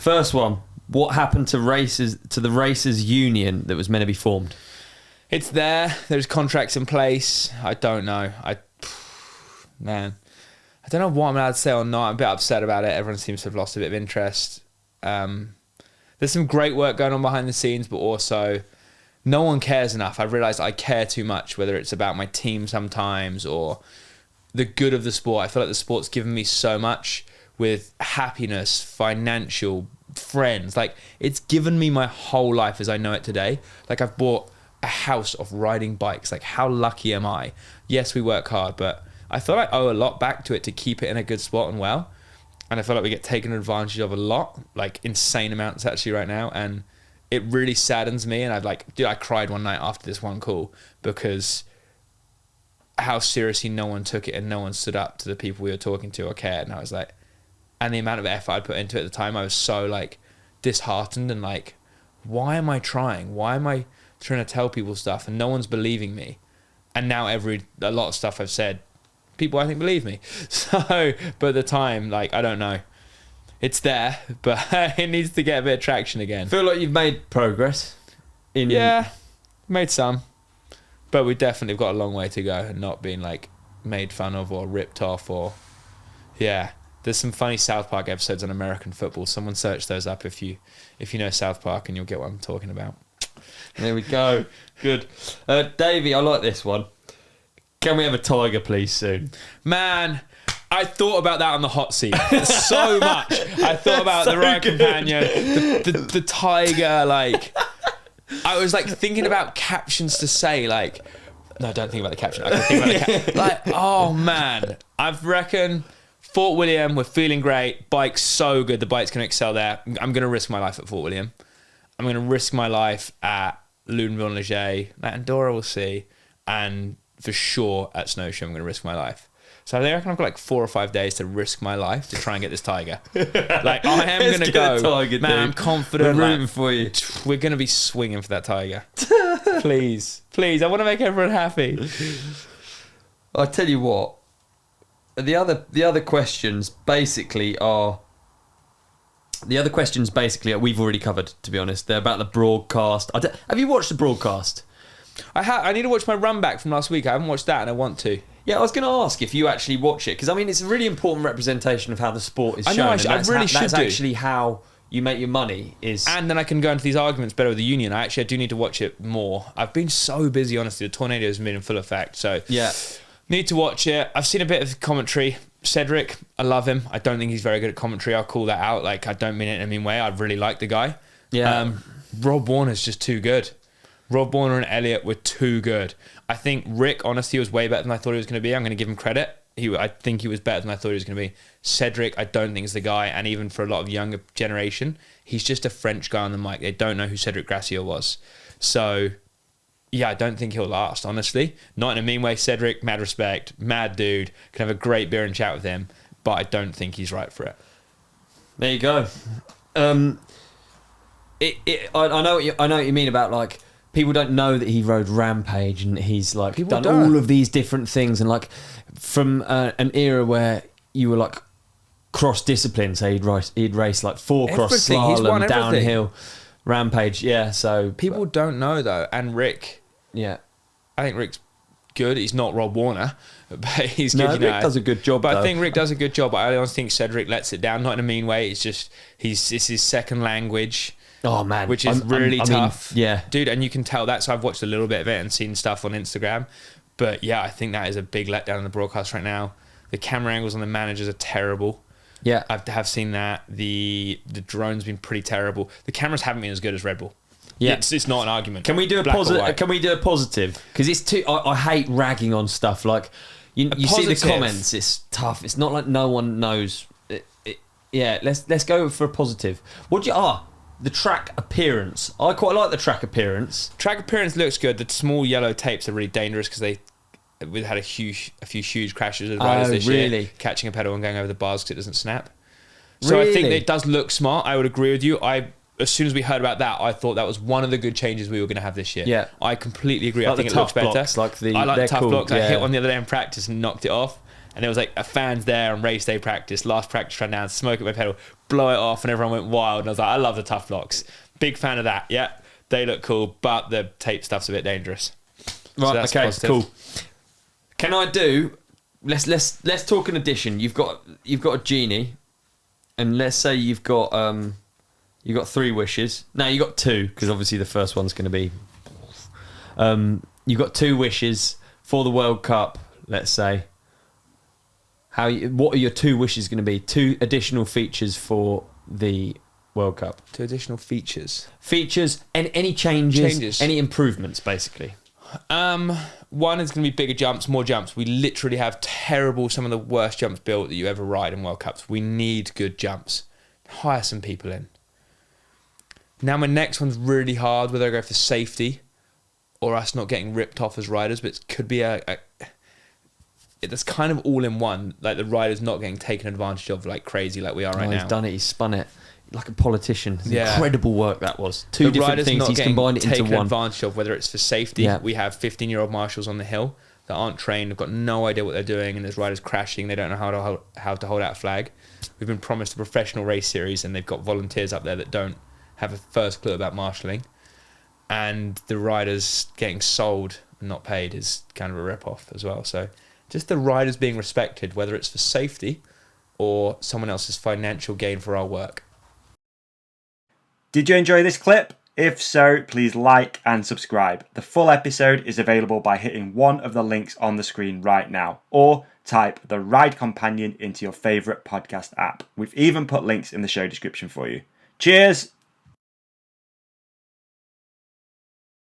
First one. What happened to the racers union that was meant to be formed? It's there. There's contracts in place. I don't know. I don't know what I'm allowed to say or not. I'm a bit upset about it. Everyone seems to have lost a bit of interest. There's some great work going on behind the scenes, but also no one cares enough. I've realised I care too much, whether it's about my team sometimes or the good of the sport. I feel like the sport's given me so much with happiness, financial, friends. Like, it's given me my whole life as I know it today. Like, I've bought a house of riding bikes. Like, how lucky am I? Yes, we work hard, but I feel like I owe a lot back to it to keep it in a good spot and well. And I feel like we get taken advantage of a lot, like insane amounts actually right now. And it really saddens me. And I cried one night after this one call because how seriously no one took it and no one stood up to the people we were talking to or cared. And I was like, and the amount of effort I'd put into it at the time, I was so like disheartened and like, why am I trying? Why am I trying to tell people stuff and no one's believing me? And now a lot of stuff I've said, people I think believe me. So, but at the time, like, I don't know. It's there, but it needs to get a bit of traction again. Feel like you've made progress. Yeah, made some. But we definitely have got a long way to go and not being like made fun of or ripped off or, yeah. There's some funny South Park episodes on American football. Someone search those up if you know South Park, and you'll get what I'm talking about. There we go. Good. Davey, I like this one. Can we have a tiger, please, soon? Man, I thought about that on the hot seat so much. I thought about the ride companion, the tiger, like... I was like thinking about captions to say, like... No, don't think about the caption. I can think about the caption. Like, oh man, I reckon... Fort William, we're feeling great. Bike's so good. The bike's going to excel there. I'm going to risk my life at Fort William. I'm going to risk my life at Luneville-Leger. At Andorra, we'll see. And for sure, at Snowshoe, I'm going to risk my life. So I reckon I've got like 4 or 5 days to risk my life to try and get this tiger. Like, I am going to go. Tiger, man, I'm confident. We're rooting for you. We're going to be swinging for that tiger. Please. Please. I want to make everyone happy. I'll tell you what. The other questions basically are we've already covered, to be honest. They're about the broadcast. Have you watched the broadcast? I need to watch my run back from last week. I haven't watched that and I want to. Yeah, I was going to ask if you actually watch it, because I mean it's a really important representation of how the sport is shown. I know, that's actually how you make your money is. And then I can go into these arguments better with the union. I do need to watch it more. I've been so busy, honestly. The tornado has been in full effect, so yeah. Need to watch it. I've seen a bit of commentary. Cedric, I love him. I don't think he's very good at commentary. I'll call that out. Like, I don't mean it in a mean way. I really like the guy. Yeah. Rob Warner's just too good. Rob Warner and Elliot were too good. I think Rick, honestly, was way better than I thought he was going to be. I'm going to give him credit. I think he was better than I thought he was going to be. Cedric, I don't think is the guy. And even for a lot of younger generation, he's just a French guy on the mic. They don't know who Cedric Gracia was. So... yeah, I don't think he'll last, honestly. Not in a mean way. Cedric, mad respect, mad dude. Can have a great beer and chat with him, but I don't think he's right for it. There you go. I know what you mean about, like, people don't know that he rode Rampage and he's like people done all of these different things, and like from an era where you were like cross discipline. So he'd race like 4 cross slalom, downhill, Rampage. Yeah, so people don't know though. And Rick. Yeah, I think Rick's good. He's not Rob Warner, but he's good. Rick does a good job. But I think Rick does a good job. But I honestly think Cedric lets it down, not in a mean way. It's just it's his second language. Oh man, which is really tough. Yeah, dude, and you can tell that. So I've watched a little bit of it and seen stuff on Instagram. But yeah, I think that is a big letdown in the broadcast right now. The camera angles on the managers are terrible. Yeah, I have seen that. The drone's been pretty terrible. The cameras haven't been as good as Red Bull. Yeah, it's not an argument. Can we do a positive? Can we do a positive? Because it's too. I hate ragging on stuff. Like you see the comments. It's tough. It's not like no one knows. Yeah, let's go for a positive. The track appearance. I quite like the track appearance. Track appearance looks good. The small yellow tapes are really dangerous because we've had a few huge crashes with riders this year, catching a pedal and going over the bars because it doesn't snap. So I think that it does look smart. I would agree with you. As soon as we heard about that, I thought that was one of the good changes we were going to have this year. Yeah, I completely agree. Like I think it looks better. Blocks, I like tough cool. blocks. Yeah. I hit one the other day in practice and knocked it off. And there was like a fans there on race day practice, last practice run down, smoke at my pedal, blow it off, and everyone went wild. And I was like, I love the tough blocks. Big fan of that. Yeah, they look cool, but the tape stuff's a bit dangerous. Right, So okay, positive. cool. Can I do... Let's talk an addition. You've got a genie, and let's say you've got 3 wishes. No, you got 2, because obviously the first one's going to be... you've got 2 wishes for the World Cup, let's say. What are your 2 wishes going to be? 2 additional features for the World Cup. 2 additional features. Features and any changes, any improvements, basically. One is going to be bigger jumps, more jumps. We literally have some of the worst jumps built that you ever ride in World Cups. We need good jumps. Hire some people in. Now my next one's really hard, whether I go for safety or us not getting ripped off as riders, but it could be that's kind of all in one. Like the riders not getting taken advantage of like crazy like we are right now. He's done it. He's spun it like a politician. Incredible work that was. 2 different things. He's combined it into one. Advantage of, whether it's for safety. Yeah. We have 15-year-old marshals on the hill that aren't trained, have got no idea what they're doing, and there's riders crashing. They don't know how to hold out a flag. We've been promised a professional race series, and they've got volunteers up there that don't have a first clue about marshalling. And the riders getting sold and not paid is kind of a rip-off as well. So just the riders being respected, whether it's for safety or someone else's financial gain for our work. Did you enjoy this clip? If so, please like and subscribe. The full episode is available by hitting one of the links on the screen right now, or type the Ride Companion into your favourite podcast app. We've even put links in the show description for you. Cheers!